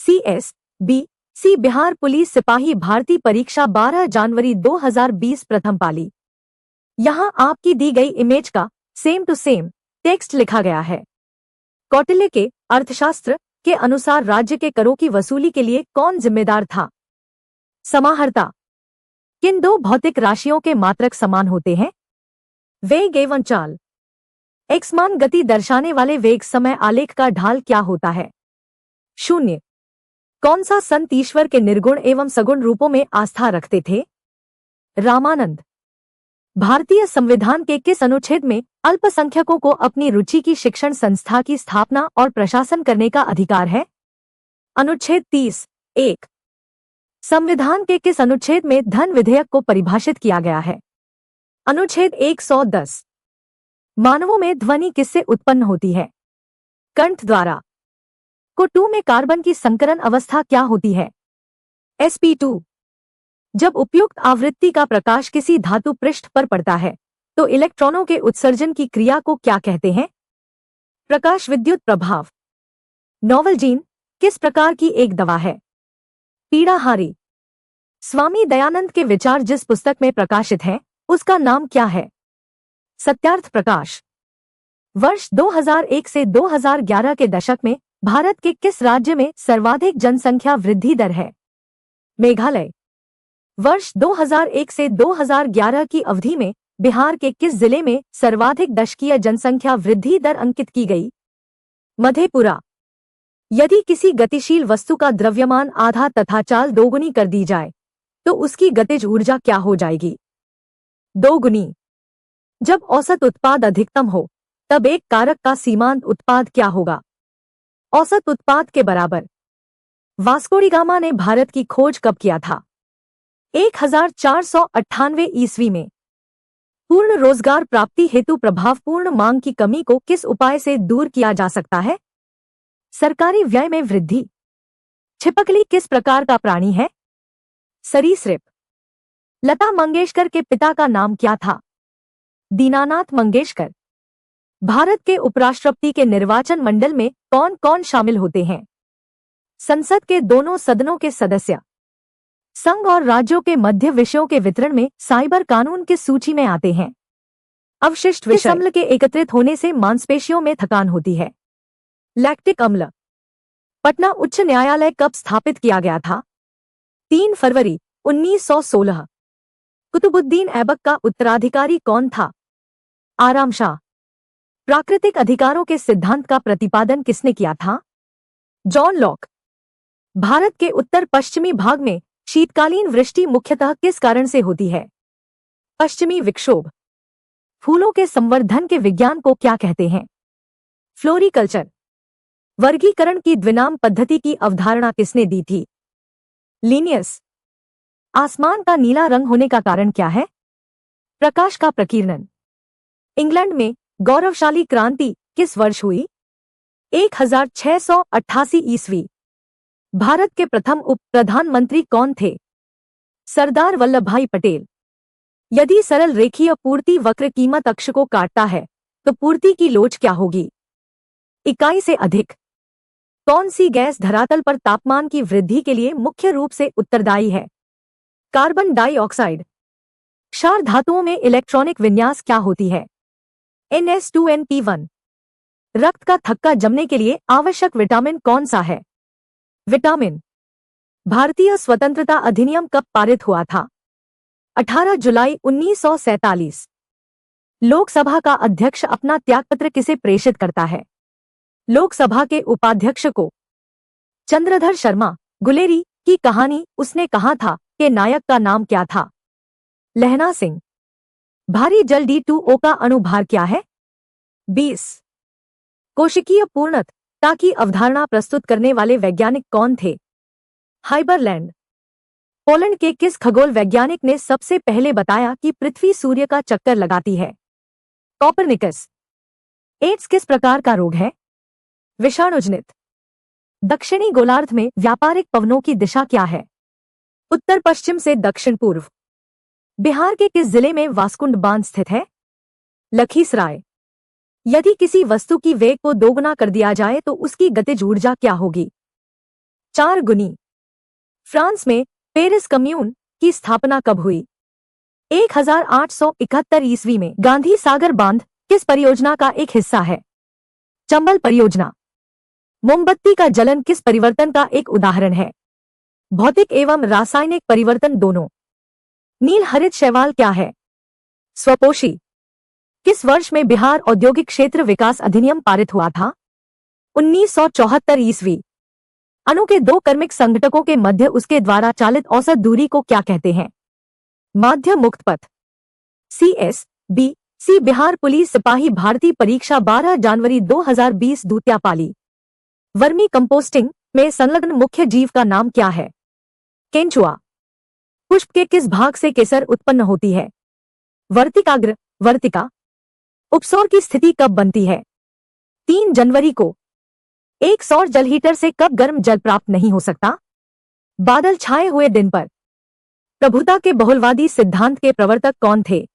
CSBC Bihar police सिपाही भर्ती परीक्षा 12 जनवरी 2020 प्रथम पाली। यहाँ आपकी दी गई इमेज का सेम टू सेम टेक्स्ट लिखा गया है। कौटिल्य के अर्थशास्त्र के अनुसार राज्य के करों की वसूली के लिए कौन जिम्मेदार था? समाहर्ता। किन दो भौतिक राशियों के मात्रक समान होते हैं? वेग एवं चाल। एकसमान गति दर्शाने वाले वेग समय आलेख का ढाल क्या होता है? शून्य। कौन सा संत ईश्वर के निर्गुण एवं सगुण रूपों में आस्था रखते थे? रामानंद। भारतीय संविधान के किस अनुच्छेद में अल्पसंख्यकों को अपनी रुचि की शिक्षण संस्था की स्थापना और प्रशासन करने का अधिकार है? अनुच्छेद 30(1). संविधान के किस अनुच्छेद में धन विधेयक को परिभाषित किया गया है? अनुच्छेद 110। मानवों में ध्वनि किससे उत्पन्न होती है? कंठ द्वारा। Co2 में कार्बन की संकरण अवस्था क्या होती है? sp2। जब उपयुक्त आवृत्ति का प्रकाश किसी धातु पृष्ठ पर पड़ता है तो इलेक्ट्रॉनों के उत्सर्जन की क्रिया को क्या कहते हैं? प्रकाश विद्युत प्रभाव। नोवलजीन किस प्रकार की एक दवा है? पीड़ाहारी। स्वामी दयानंद के विचार जिस पुस्तक में प्रकाशित हैं, उसका नाम क्या है? सत्यार्थ प्रकाश। वर्ष 2001 से 2011 के दशक में भारत के किस राज्य में सर्वाधिक जनसंख्या वृद्धि दर है? मेघालय। वर्ष 2001 से 2011 की अवधि में बिहार के किस जिले में सर्वाधिक दशकीय जनसंख्या वृद्धि दर अंकित की गई? मधेपुरा। यदि किसी गतिशील वस्तु का द्रव्यमान आधा तथा चाल दोगुनी कर दी जाए तो उसकी गतिज ऊर्जा क्या हो जाएगी? दोगुनी। जब औसत उत्पाद अधिकतम हो तब एक कारक का सीमांत उत्पाद क्या होगा? औसत उत्पाद के बराबर। वास्को डी गामा ने भारत की खोज कब किया था? 1498 ईस्वी में। पूर्ण रोजगार प्राप्ति हेतु प्रभावपूर्ण मांग की कमी को किस उपाय से दूर किया जा सकता है? सरकारी व्यय में वृद्धि। छिपकली किस प्रकार का प्राणी है? सरीसृप। लता मंगेशकर के पिता का नाम क्या था? दीनानाथ मंगेशकर। भारत के उपराष्ट्रपति के निर्वाचन मंडल में कौन कौन शामिल होते हैं? संसद के दोनों सदनों के सदस्य। संघ और राज्यों के मध्य विषयों के वितरण में साइबर कानून किस सूची में आते हैं? अवशिष्ट विषय। अम्ल के एकत्रित होने से मांसपेशियों में थकान होती है? लैक्टिक अम्ल। पटना उच्च न्यायालय कब स्थापित किया गया था? 3 फरवरी 1916। कुतुबुद्दीन ऐबक का उत्तराधिकारी कौन था? आराम शाह। प्राकृतिक अधिकारों के सिद्धांत का प्रतिपादन किसने किया था? John Locke. भारत के उत्तर पश्चिमी भाग में शीतकालीन वृष्टि मुख्यतः किस कारण से होती है? पश्चिमी विक्षोभ। फूलों के संवर्धन के विज्ञान को क्या कहते हैं? फ्लोरिकल्चर। वर्गीकरण की द्विनाम पद्धति की अवधारणा किसने दी थी? लीनियस। आसमान का नीला रंग होने का कारण क्या है? प्रकाश का प्रकीर्णन। इंग्लैंड में गौरवशाली क्रांति किस वर्ष हुई? 1688 ईस्वी। भारत के प्रथम उप प्रधानमंत्री कौन थे? सरदार वल्लभभाई पटेल। यदि सरल रेखीय पूर्ति वक्र कीमत अक्ष को काटता है तो पूर्ति की लोच क्या होगी? इकाई से अधिक। कौन सी गैस धरातल पर तापमान की वृद्धि के लिए मुख्य रूप से उत्तरदायी है? Carbon dioxide. क्षार धातुओं में इलेक्ट्रॉनिक विन्यास क्या होती है? NS2NP1। रक्त का थक्का जमने के लिए आवश्यक विटामिन कौन सा है? विटामिन। भारतीय स्वतंत्रता अधिनियम कब पारित हुआ था? 18 जुलाई 1947। लोकसभा का अध्यक्ष अपना त्यागपत्र किसे प्रेषित करता है? लोकसभा के उपाध्यक्ष को। चंद्रधर शर्मा गुलेरी की कहानी उसने कहा था कि नायक का नाम क्या था? लहना सिंह। भारी जल D2O का अणुभार क्या है? 20। कोशिकीय पूर्णता की अवधारणा प्रस्तुत करने वाले वैज्ञानिक कौन थे? हाइबरलैंड। पोलैंड के किस खगोल वैज्ञानिक ने सबसे पहले बताया कि पृथ्वी सूर्य का चक्कर लगाती है? कॉपरनिकस। एड्स किस प्रकार का रोग है? विषाणुजनित। दक्षिणी गोलार्ध में व्यापारिक पवनों की दिशा क्या है? उत्तर पश्चिम से दक्षिण पूर्व। बिहार के किस जिले में वास्कुंड बांध स्थित है? लखीसराय। यदि किसी वस्तु की वेग को दोगुना कर दिया जाए तो उसकी गतिज ऊर्जा क्या होगी? 4 गुनी। फ्रांस में पेरिस कम्यून की स्थापना कब हुई? 1871 ईस्वी में। गांधी सागर बांध किस परियोजना का एक हिस्सा है? चंबल परियोजना। मोमबत्ती का जलन किस परिवर्तन का एक उदाहरण है? भौतिक एवं रासायनिक परिवर्तन दोनों। नील हरित शैवाल क्या है? स्वपोषी। किस वर्ष में बिहार औद्योगिक क्षेत्र विकास अधिनियम पारित हुआ था? 1974 ईस्वी। अणु के 2 कर्मिक संघटकों के मध्य उसके द्वारा चालित औसत दूरी को क्या कहते हैं? माध्य मुक्त पथ। CSB बिहार पुलिस सिपाही भर्ती परीक्षा 12 जनवरी 2020 द्वितीय पाली। वर्मी कंपोस्टिंग में संलग्न मुख्य जीव का नाम क्या है? केंचुआ। पुष्प के किस भाग से केसर उत्पन्न होती है? वर्तिकाग्र, वर्तिका। उपसौर की स्थिति कब बनती है? 3 जनवरी को। एक सौर जल हीटर से कब गर्म जल प्राप्त नहीं हो सकता? बादल छाए हुए दिन पर। प्रभुता के बहुलवादी सिद्धांत के प्रवर्तक कौन थे?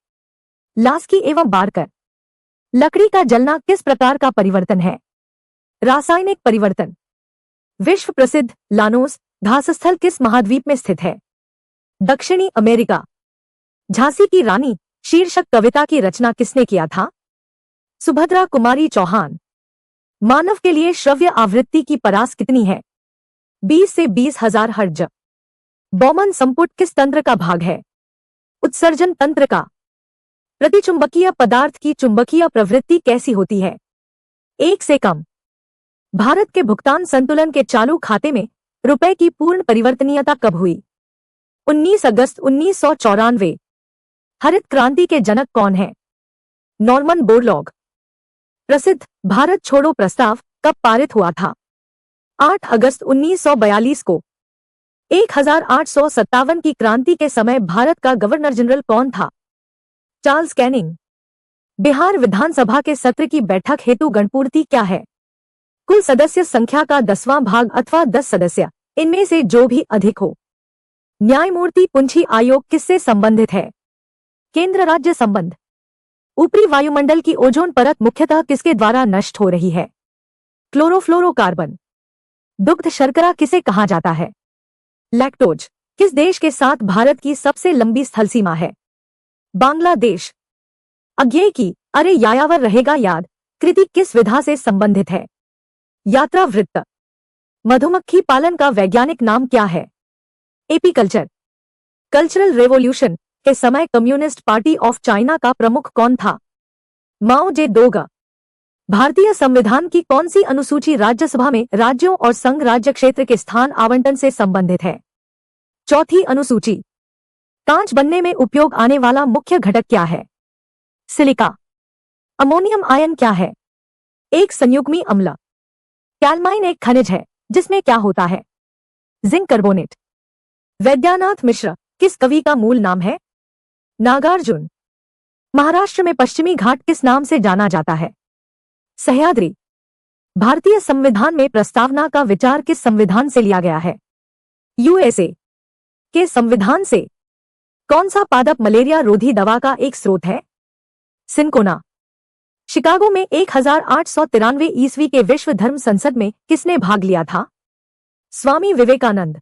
लास्की एवं बारकर। लकड़ी का जलना किस प्रकार का परिवर्तन है? रासायनिक परिवर्तन। विश्व प्रसिद्ध लानोस घास स्थल किस महाद्वीप में स्थित है? दक्षिणी अमेरिका। झांसी की रानी शीर्षक कविता की रचना किसने किया था? सुभद्रा कुमारी चौहान। मानव के लिए श्रव्य आवृत्ति की परास कितनी है? 20 से 20,000 हर्ट्ज। बौमन संपुट किस तंत्र का भाग है? उत्सर्जन तंत्र का। प्रतिचुंबकीय पदार्थ की चुंबकीय प्रवृत्ति कैसी होती है? 1 से कम। भारत के भुगतान संतुलन के चालू खाते में रुपए की पूर्ण परिवर्तनीयता कब हुई? 19 अगस्त 1994। हरित क्रांति के जनक कौन है? Norman Borlaug. प्रसिद्ध भारत छोड़ो प्रस्ताव कब पारित हुआ था? 8 अगस्त 1942 को। 1857 की क्रांति के समय भारत का गवर्नर जनरल कौन था? Charles Canning. बिहार विधानसभा के सत्र की बैठक हेतु गणपूर्ति क्या है? कुल सदस्य संख्या का 10वां भाग अथवा 10 सदस्य, इनमें से जो भी अधिक हो। न्यायमूर्ति पुंछी आयोग किससे संबंधित है? केंद्र राज्य संबंध। ऊपरी वायुमंडल की ओजोन परत मुख्यतः किसके द्वारा नष्ट हो रही है? क्लोरोफ्लोरोकार्बन। दुग्ध शर्करा किसे कहा जाता है? लैक्टोज। किस देश के साथ भारत की सबसे लंबी स्थल सीमा है? बांग्लादेश। अज्ञेय की अरे यायावर रहेगा याद कृति किस विधा से संबंधित है? यात्रा वृत्त। मधुमक्खी पालन का वैज्ञानिक नाम क्या है? एपीकल्चर। कल्चरल रेवोल्यूशन के समय कम्युनिस्ट पार्टी ऑफ चाइना का प्रमुख कौन था? माओ जे-डोंग। भारतीय संविधान की कौन सी अनुसूची राज्यसभा में राज्यों और संघ राज्य क्षेत्र के स्थान आवंटन से संबंधित है? चौथी अनुसूची। कांच बनने में उपयोग आने वाला मुख्य घटक क्या है? सिलिका। अमोनियम आयन क्या है? एक संयुग्मी अम्ल। कैलमाइन एक खनिज है जिसमें क्या होता है? Zinc carbonate. वैद्यनाथ मिश्र किस कवि का मूल नाम है? नागार्जुन। महाराष्ट्र में पश्चिमी घाट किस नाम से जाना जाता है? सह्याद्री। भारतीय संविधान में प्रस्तावना का विचार किस संविधान से लिया गया है? USA के संविधान से। कौन सा पादप मलेरिया रोधी दवा का एक स्रोत है? सिनकोना। शिकागो में 1893 ईस्वी के विश्व धर्म संसद में किसने भाग लिया था? स्वामी विवेकानंद।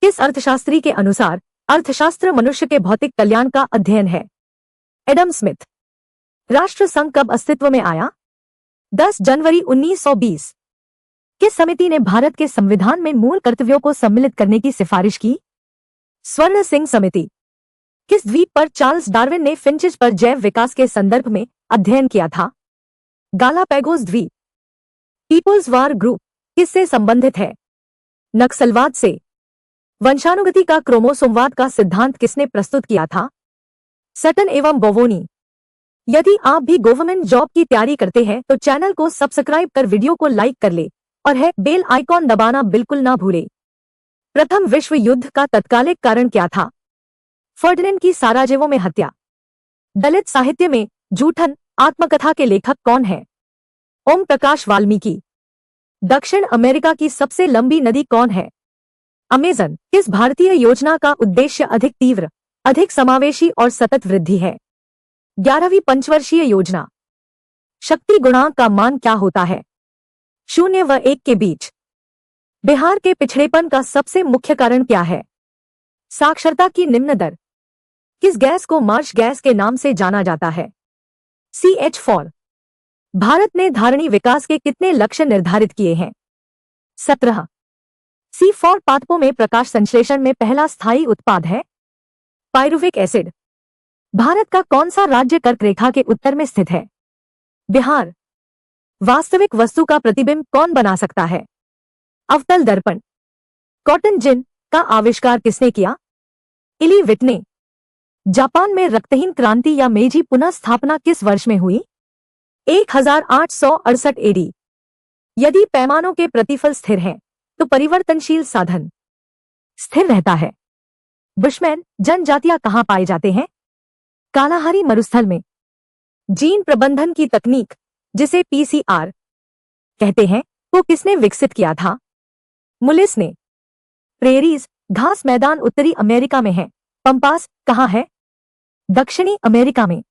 किस अर्थशास्त्री के अनुसार अर्थशास्त्र मनुष्य के भौतिक कल्याण का अध्ययन है? Adam Smith. राष्ट्र संघ कब अस्तित्व में आया? 10 जनवरी 1920। किस समिति ने भारत के संविधान में मूल कर्तव्यों को सम्मिलित करने की सिफारिश की? स्वर्ण सिंह समिति। किस द्वीप पर चार्ल्स डार्विन ने फिंचेज पर जैव विकास के संदर्भ में अध्ययन किया था? गालापैगोस द्वीप। पीपुल्स वार ग्रुप किससे संबंधित है? नक्सलवाद से। वंशानुगति का क्रोमोसोमवाद का सिद्धांत किसने प्रस्तुत किया था? सटन एवं बोवोनी। यदि आप भी गवर्नमेंट जॉब की तैयारी करते हैं तो चैनल को सब्सक्राइब कर वीडियो को लाइक कर ले और है बेल आइकॉन दबाना बिल्कुल ना भूले। प्रथम विश्व युद्ध का तत्कालिक कारण क्या था? फर्डिनेंड की साराजेवो में हत्या। दलित साहित्य में जूठन आत्मकथा के लेखक कौन है? ओम प्रकाश वाल्मीकि। दक्षिण अमेरिका की सबसे लंबी नदी कौन है? अमेजन। किस भारतीय योजना का उद्देश्य अधिक तीव्र, अधिक समावेशी और सतत वृद्धि है? 11वीं पंचवर्षीय योजना। शक्ति गुणांक का मान क्या होता है? 0 व 1 के बीच। बिहार के पिछड़ेपन का सबसे मुख्य कारण क्या है? साक्षरता की निम्न दर। किस गैस को मार्श गैस के नाम से जाना जाता है? CH4। भारत ने धारणी विकास के कितने लक्ष्य निर्धारित किए हैं? 17। C4 पादपों में प्रकाश संश्लेषण में पहला स्थायी उत्पाद है? Pyruvic acid. भारत का कौन सा राज्य कर्क रेखा के उत्तर में स्थित है? बिहार। वास्तविक वस्तु का प्रतिबिंब कौन बना सकता है? अवतल दर्पण। कॉटन जिन का आविष्कार किसने किया? इली विटने। जापान में रक्तहीन क्रांति या मेजी पुनः स्थापना किस वर्ष में हुई? 1868 AD। यदि पैमानों के प्रतिफल स्थिर हैं, तो परिवर्तनशील साधन स्थिर रहता है। बुशमैन जनजातियां कहां पाए जाते हैं? कालाहारी मरुस्थल में। जीन प्रबंधन की तकनीक, जिसे PCR कहते हैं, को किसने विकसित किया था? मुलिस ने। प्रेरीज घास मैदान उत्तरी अमेरिका में है। पंपास कहाँ है? दक्षिणी अमेरिका में।